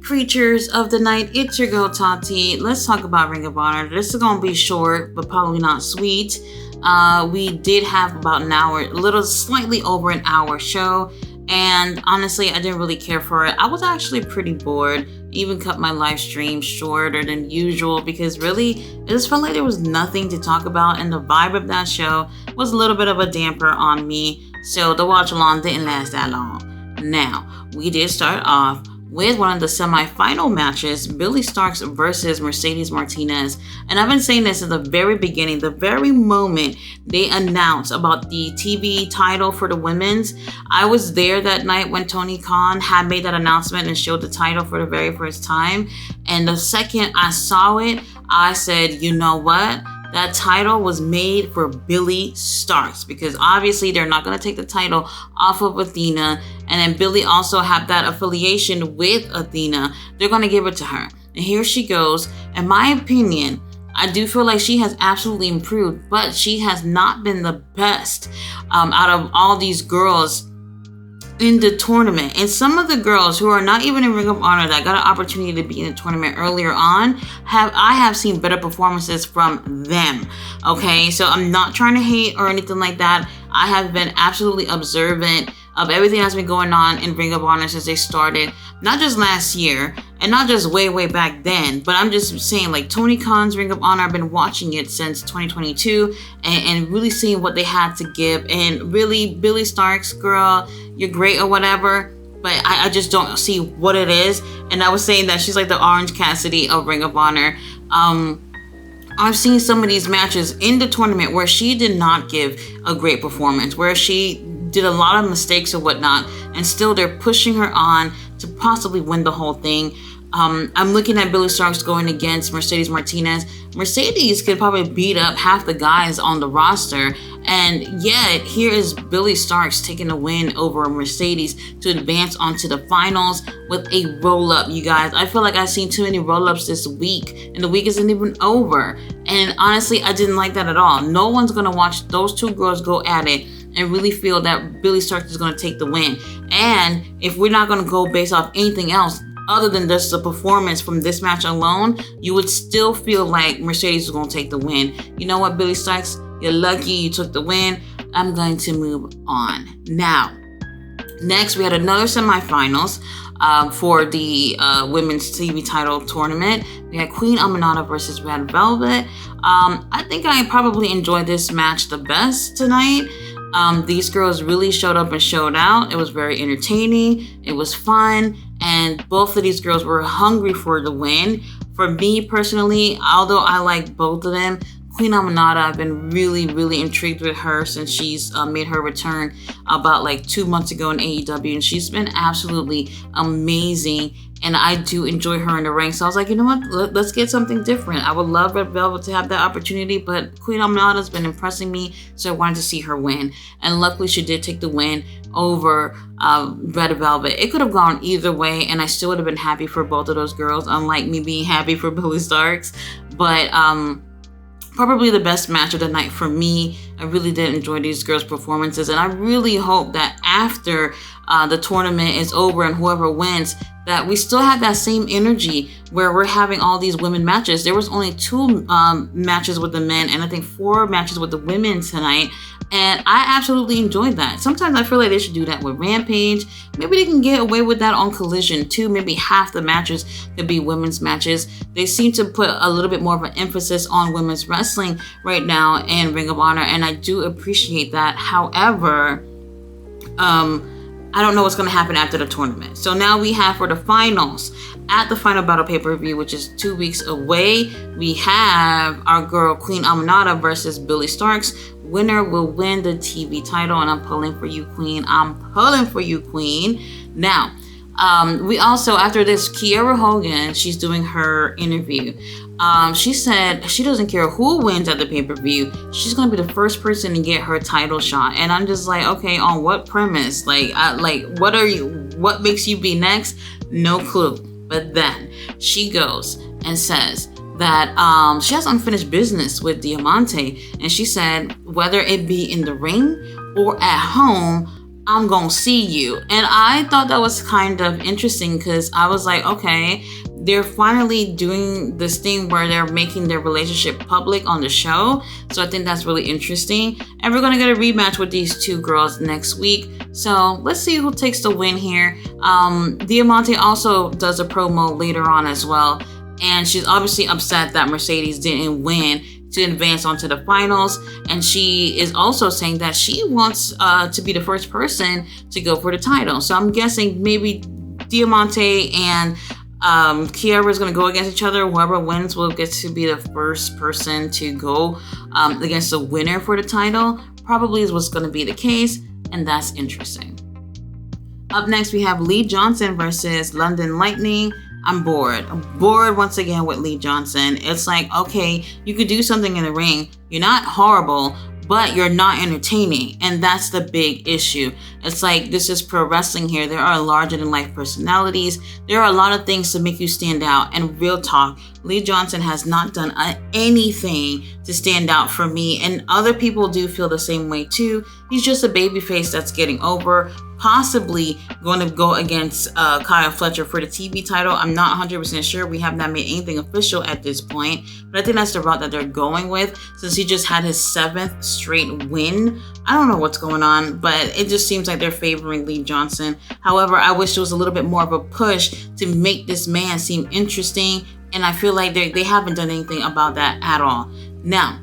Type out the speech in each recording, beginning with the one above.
creatures of the night? It's your girl Tati. Let's talk about Ring of Honor. This is gonna be short, but probably not sweet. We did have about an hour, a little slightly over an hour show, and honestly, I didn't really care for it. I was actually pretty bored. Even cut my live stream shorter than usual because really, it just felt like there was nothing to talk about, and the vibe of that show was a little bit of a damper on me. So the watch along didn't last that long. Now, we did start off with one of the semi-final matches, Billie Starkz versus Mercedes Martinez. And I've been saying this at the very beginning, the very moment they announced about the TV title for the women's. I was there that night when Tony Khan had made that announcement and showed the title for the very first time. And the second I saw it, I said, you know what? That title was made for Billie Starkz because obviously they're not going to take the title off of Athena. And then Billie also had that affiliation with Athena. They're going to give it to her. And here she goes. In my opinion, I do feel like she has absolutely improved, but she has not been the best out of all these girls in the tournament. And some of the girls who are not even in Ring of Honor that got an opportunity to be in the tournament earlier on, I have seen better performances from them. Okay, so I'm not trying to hate or anything like that. I have been absolutely observant of everything that's been going on in Ring of Honor since they started, not just last year and not just way back then, but I'm just saying, like, Tony Khan's Ring of Honor, I've been watching it since 2022 and really seeing what they had to give. And really, Billie Starkz, girl, you're great or whatever, but I just don't see what it is. And I was saying that she's like the Orange Cassidy of Ring of Honor. I've seen some of these matches in the tournament where she did not give a great performance, where she did a lot of mistakes or whatnot, and still they're pushing her on to possibly win the whole thing. I'm looking at Billie Starkz going against Mercedes Martinez. Mercedes could probably beat up half the guys on the roster, and yet here is Billie Starkz taking a win over Mercedes to advance onto the finals with a roll-up, you guys. I feel like I've seen too many roll-ups this week, and the week isn't even over. And honestly, I didn't like that at all. No one's gonna watch those two girls go at it and really feel that Billie Starkz is gonna take the win. And if we're not gonna go based off anything else, other than just the performance from this match alone, you would still feel like Mercedes is going to take the win. You know what, Billie Starkz? You're lucky you took the win. I'm going to move on. Now, next we had another semifinals for the women's TV title tournament. We had Queen Aminata versus Red Velvet. I think I probably enjoyed this match the best tonight. These girls really showed up and showed out. It was very entertaining. It was fun. And both of these girls were hungry for the win. For me personally, although I like both of them, Queen Aminata, I've been really intrigued with her since she's made her return about like 2 months ago in AEW. And she's been absolutely amazing. And I do enjoy her in the ring. So I was like, you know what? Let's get something different. I would love Red Velvet to have that opportunity, but Queen Aminata's been impressing me, so I wanted to see her win. And luckily, she did take the win over Red Velvet. It could have gone either way, and I still would have been happy for both of those girls, unlike me being happy for Billie Starkz. But probably the best match of the night for me. I really did enjoy these girls' performances, and I really hope that after the tournament is over and whoever wins, that we still have that same energy where we're having all these women matches. There was only 2 matches with the men and I think 4 matches with the women tonight. And I absolutely enjoyed that. Sometimes I feel like they should do that with Rampage. Maybe they can get away with that on Collision too. Maybe half the matches could be women's matches. They seem to put a little bit more of an emphasis on women's wrestling right now in Ring of Honor, and I do appreciate that. However, I don't know what's going to happen after the tournament. So now we have for the finals, at the Final Battle pay-per-view, which is 2 weeks away, we have our girl Queen Aminata versus Billie Starkz. Winner will win the TV title, and I'm pulling for you, Queen. I'm pulling for you, Queen. Now, we also, after this, Kiera Hogan, she's doing her interview. She said she doesn't care who wins at the pay-per-view. She's going to be the first person to get her title shot. And I'm just like, okay, on what premise? What makes you be next? No clue. But then she goes and says that she has unfinished business with Diamante. And she said, whether it be in the ring or at home, I'm gonna see you. And I thought that was kind of interesting because I was like, okay, they're finally doing this thing where they're making their relationship public on the show. So I think that's really interesting. And we're gonna get a rematch with these two girls next week. So let's see who takes the win here. Diamante also does a promo later on as well. And she's obviously upset that Mercedes didn't win to advance onto the finals. And she is also saying that she wants to be the first person to go for the title. So I'm guessing maybe Diamante and Kiara is going to go against each other. Whoever wins will get to be the first person to go against the winner for the title. Probably is what's going to be the case. And that's interesting. Up next, we have Lee Johnson versus London Lightning. I'm bored. I'm bored once again with Lee Johnson. It's like, okay, you could do something in the ring. You're not horrible, but you're not entertaining. And that's the big issue. It's like, this is pro wrestling here. There are larger than life personalities. There are a lot of things to make you stand out. And real talk, Lee Johnson has not done anything to stand out for me. And other people do feel the same way too. He's just a babyface that's getting over. Possibly going to go against Kyle Fletcher for the TV title. I'm not 100% sure. We have not made anything official at this point, but I think that's the route that they're going with since he just had his 7th straight win. I don't know what's going on, but it just seems like they're favoring Lee Johnson. However, I wish there was a little bit more of a push to make this man seem interesting, and I feel like they haven't done anything about that at all. Now,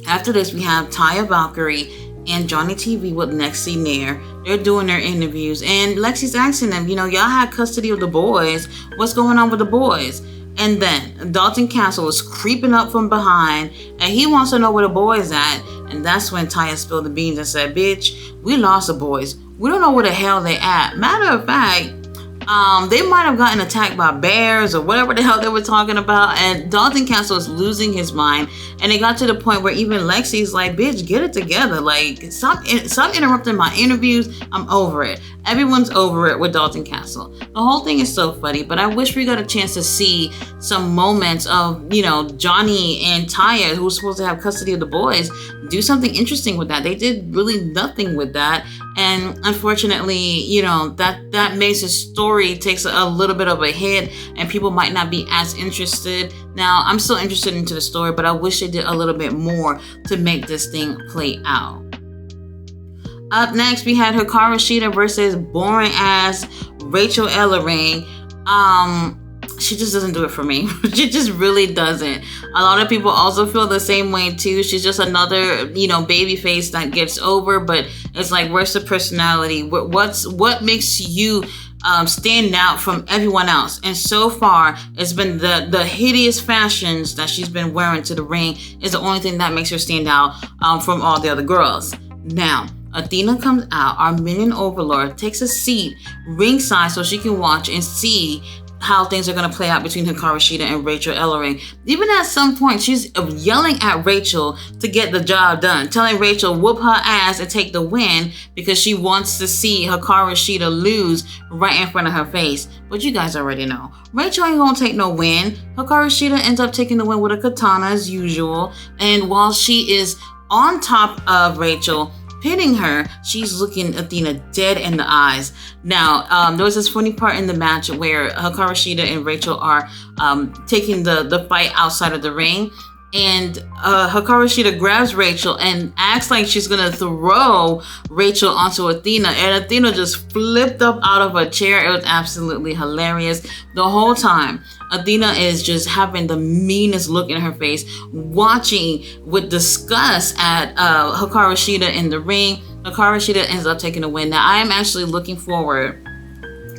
after this, we have Taya Valkyrie and Johnny TV with Lexi Nair. They're doing their interviews, and Lexi's asking them, y'all had custody of the boys. What's going on with the boys? And then Dalton Castle is creeping up from behind, and he wants to know where the boys at. And that's when Taya spilled the beans and said, bitch, we lost the boys. We don't know where the hell they at. Matter of fact, they might have gotten attacked by bears or whatever the hell they were talking about. And Dalton Castle is losing his mind. And it got to the point where even Lexi's like, bitch, get it together. Like, stop interrupting my interviews. I'm over it. Everyone's over it with Dalton Castle. The whole thing is so funny, but I wish we got a chance to see some moments of, Johnny and Taya, who was supposed to have custody of the boys, do something interesting with that. They did really nothing with that. And unfortunately, that makes the story takes a little bit of a hit and people might not be as interested. Now, I'm still interested into the story, but I wish they did a little bit more to make this thing play out. Up next, we had Hikaru Shida versus boring ass Rachel Ellering. She just doesn't do it for me. She just really doesn't. A lot of people also feel the same way too. She's just another, baby face that gets over, but it's like, where's the personality? What makes you stand out from everyone else? And so far, it's been the hideous fashions that she's been wearing to the ring is the only thing that makes her stand out from all the other girls. Now, Athena comes out, our minion overlord, takes a seat ringside so she can watch and see how things are going to play out between Hikaru Shida and Rachel Ellering. Even at some point, she's yelling at Rachel to get the job done, telling Rachel whoop her ass and take the win because she wants to see Hikaru Shida lose right in front of her face. But you guys already know, Rachel ain't gonna take no win. Hikaru Shida ends up taking the win with a katana as usual, and while she is on top of Rachel, hitting her, she's looking Athena dead in the eyes. Now, there was this funny part in the match where Hikaru Shida and Rachel are taking the fight outside of the ring, and Hikaru Shida grabs Rachel and acts like she's gonna throw Rachel onto Athena, and Athena just flipped up out of her chair. It was absolutely hilarious. The whole time, Athena is just having the meanest look in her face, watching with disgust at Hikaru Shida in the ring. Hikaru Shida ends up taking a win. Now, I am actually looking forward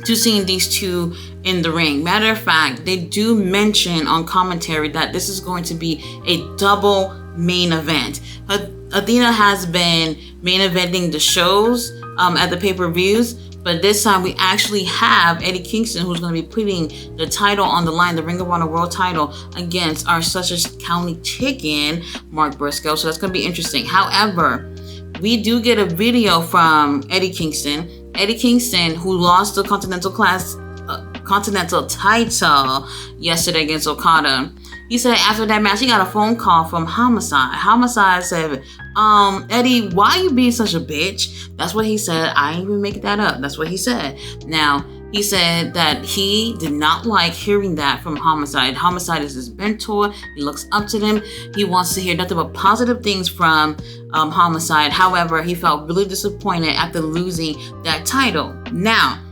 to seeing these two in the ring. Matter of fact, they do mention on commentary that this is going to be a double main event. Athena has been main eventing the shows at the pay-per-views, but this time we actually have Eddie Kingston, who's going to be putting the title on the line, the Ring of Honor World title, against our Sussex County Chicken, Mark Briscoe. So that's going to be interesting. However, we do get a video from Eddie Kingston. Eddie Kingston, who lost the Continental title yesterday against Okada. He said after that match, he got a phone call from Homicide. Homicide said, Eddie, why you being such a bitch? That's what he said. I ain't even making that up. That's what he said. Now, he said that he did not like hearing that from Homicide. Homicide is his mentor. He looks up to them. He wants to hear nothing but positive things from Homicide. However, he felt really disappointed after losing that title. Now,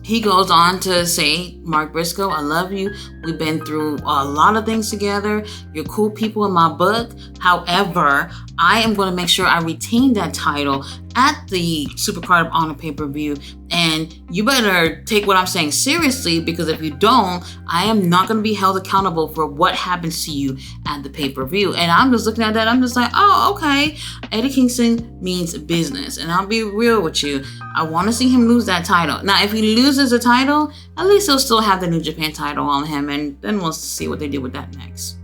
he goes on to say, Mark Briscoe, I love you. We've been through a lot of things together. You're cool people in my book. However, I am going to make sure I retain that title at the Supercard of Honor pay-per-view. And you better take what I'm saying seriously, because if you don't, I am not going to be held accountable for what happens to you at the pay-per-view. And I'm just looking at that. I'm just like, oh, okay. Eddie Kingston means business. And I'll be real with you. I want to see him lose that title. Now, if he loses the title, at least he'll still have the New Japan title on him. And then we'll see what they do with that next.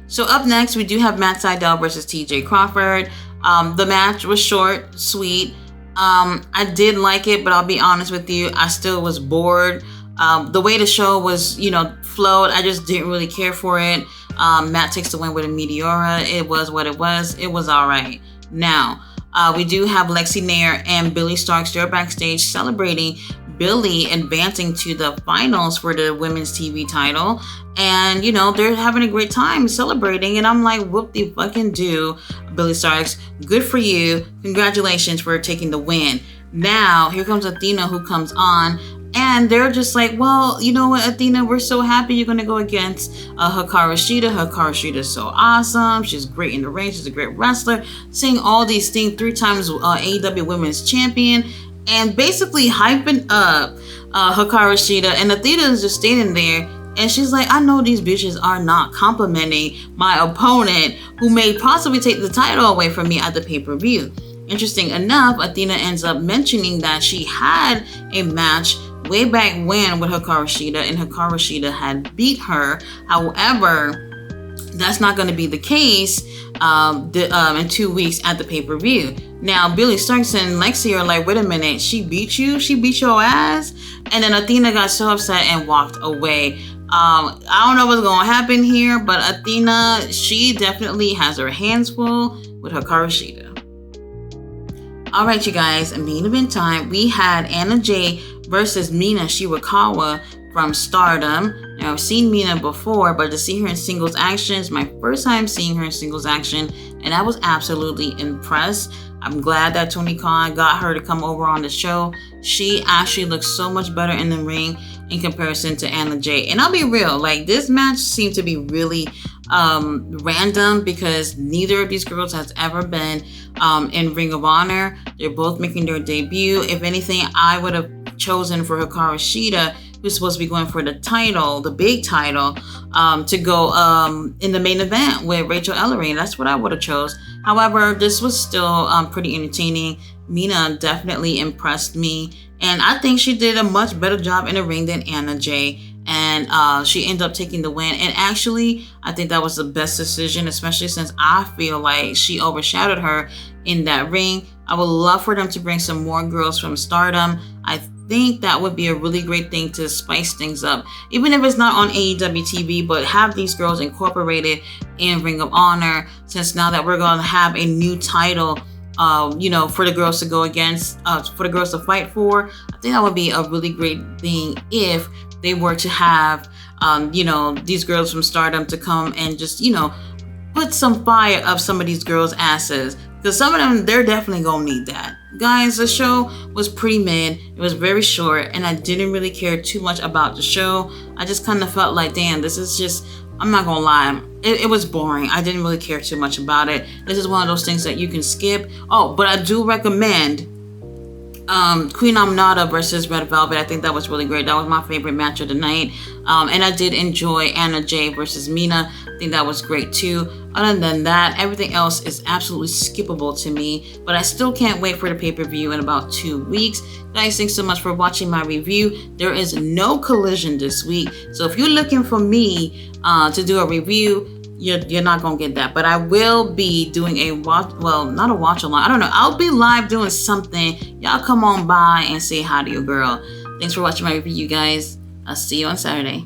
So up next, we do have Matt Sydal versus TJ Crawford. The match was short, sweet. I did like it, but I'll be honest with you, I still was bored. The way the show was, flowed, I just didn't really care for it. Matt takes the win with a Meteora. It was what it was. It was all right. Now, we do have Lexi Nair and Billy Starks. They're backstage celebrating Billy advancing to the finals for the women's TV title. And, they're having a great time celebrating. And I'm like, whoop-de-fucking-do, Billy Starks. Good for you. Congratulations for taking the win. Now, here comes Athena, who comes on. And they're just like, well, you know what, Athena, we're so happy you're going to go against Hikaru Shida. Hikaru Shida is so awesome. She's great in the ring. She's a great wrestler. Saying all these things, 3 times AEW Women's Champion. And basically hyping up Hikaru Shida. And Athena is just standing there. And she's like, I know these bitches are not complimenting my opponent who may possibly take the title away from me at the pay-per-view. Interesting enough, Athena ends up mentioning that she had a match way back when with Hikaru Shida, and Hikaru Shida had beat her. However, that's not going to be the case in 2 weeks at the pay-per-view. Now, Billy Starks and Lexi are like, wait a minute, she beat you? She beat your ass? And then Athena got so upset and walked away. I don't know what's going to happen here, but Athena, she definitely has her hands full with Hikaru Shida. All right, you guys, main event time. We had Anna Jay versus Mina Shirakawa from Stardom. Now, I've seen Mina before, but to see her in singles action is my first time seeing her in singles action, and I was absolutely impressed. I'm glad that Tony Khan got her to come over on the show. She actually looks so much better in the ring in comparison to Anna Jay. And I'll be real, this match seemed to be really random because neither of these girls has ever been in Ring of Honor. They're both making their debut. If anything, I would have chosen for Hikaru Shida, who's supposed to be going for the title, the big title, to go in the main event with Rachel Ellering. That's what I would have chose. However, this was still pretty entertaining. Mina definitely impressed me, and I think she did a much better job in the ring than Anna Jay. And she ended up taking the win. And actually, I think that was the best decision, especially since I feel like she overshadowed her in that ring. I would love for them to bring some more girls from Stardom. I think that would be a really great thing to spice things up. Even if it's not on AEW TV, but have these girls incorporated in Ring of Honor, since now that we're going to have a new title, for the girls to go against, for the girls to fight for. I think that would be a really great thing if they were to have, these girls from Stardom to come and just, put some fire up some of these girls' asses. Because some of them, they're definitely going to need that. Guys, the show was pretty mid. It was very short, and I didn't really care too much about the show. I just kind of felt like, damn, this is just, I'm not going to lie, it was boring. I didn't really care too much about it. This is one of those things that you can skip. Oh, but I do recommend Queen Aminata versus Red Velvet. I think that was really great. That was my favorite match of the night. And I did enjoy Anna Jay versus Mina. I think that was great too. Other than that, everything else is absolutely skippable to me. But I still can't wait for the pay-per-view in about 2 weeks. Guys, thanks so much for watching my review. There is no Collision this week. So if you're looking for me to do a review, you're not gonna get that, but I will be doing a watch, well, not a watch along, I don't know, I'll be live doing something. Y'all come on by and say hi to your girl. Thanks for watching my review, guys. I'll see you on Saturday.